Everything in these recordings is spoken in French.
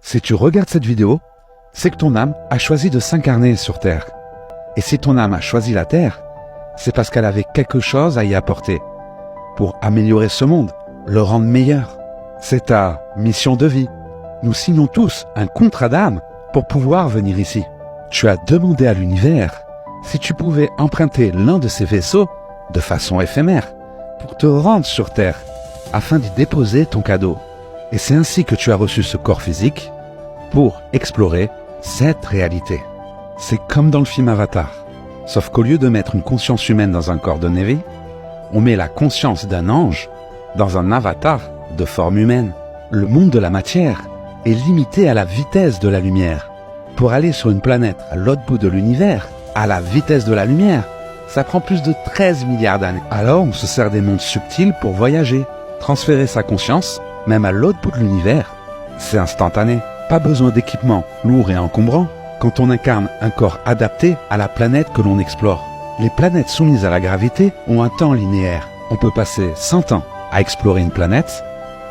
Si tu regardes cette vidéo, c'est que ton âme a choisi de s'incarner sur Terre. Et si ton âme a choisi la Terre, c'est parce qu'elle avait quelque chose à y apporter pour améliorer ce monde, le rendre meilleur. C'est ta mission de vie. Nous signons tous un contrat d'âme pour pouvoir venir ici. Tu as demandé à l'univers si tu pouvais emprunter l'un de ces vaisseaux de façon éphémère pour te rendre sur Terre afin d'y déposer ton cadeau. Et c'est ainsi que tu as reçu ce corps physique pour explorer cette réalité. C'est comme dans le film Avatar. Sauf qu'au lieu de mettre une conscience humaine dans un corps de Na'vi, on met la conscience d'un ange dans un avatar de forme humaine. Le monde de la matière est limité à la vitesse de la lumière. Pour aller sur une planète à l'autre bout de l'univers, à la vitesse de la lumière, ça prend plus de 13 milliards d'années. Alors on se sert des mondes subtils pour voyager, transférer sa conscience, même à l'autre bout de l'univers. C'est instantané. Pas besoin d'équipements lourds et encombrants quand on incarne un corps adapté à la planète que l'on explore. Les planètes soumises à la gravité ont un temps linéaire. On peut passer 100 ans à explorer une planète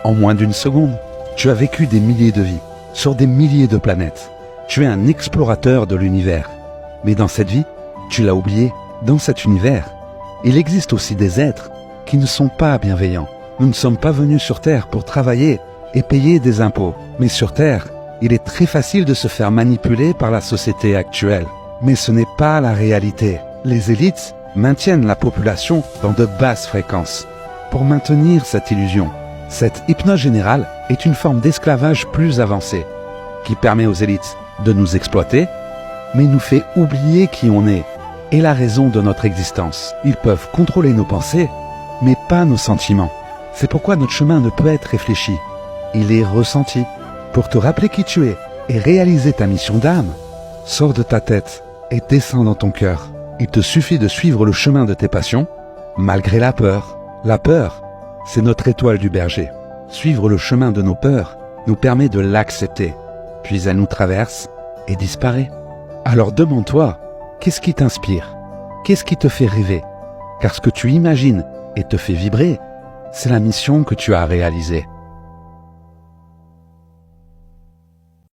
en moins d'une seconde. Tu as vécu des milliers de vies sur des milliers de planètes. Tu es un explorateur de l'univers. Mais dans cette vie, tu l'as oublié. Dans cet univers, il existe aussi des êtres qui ne sont pas bienveillants. Nous ne sommes pas venus sur Terre pour travailler et payer des impôts. Mais sur Terre, il est très facile de se faire manipuler par la société actuelle. Mais ce n'est pas la réalité. Les élites maintiennent la population dans de basses fréquences pour maintenir cette illusion. Cette hypnose générale est une forme d'esclavage plus avancée qui permet aux élites de nous exploiter, mais nous fait oublier qui on est et la raison de notre existence. Ils peuvent contrôler nos pensées, mais pas nos sentiments. C'est pourquoi notre chemin ne peut être réfléchi. Il est ressenti. Pour te rappeler qui tu es et réaliser ta mission d'âme, sors de ta tête et descends dans ton cœur. Il te suffit de suivre le chemin de tes passions, malgré la peur. La peur, c'est notre étoile du berger. Suivre le chemin de nos peurs nous permet de l'accepter, puis elle nous traverse et disparaît. Alors demande-toi, qu'est-ce qui t'inspire? Qu'est-ce qui te fait rêver? Car ce que tu imagines et te fait vibrer, c'est la mission que tu as réalisée.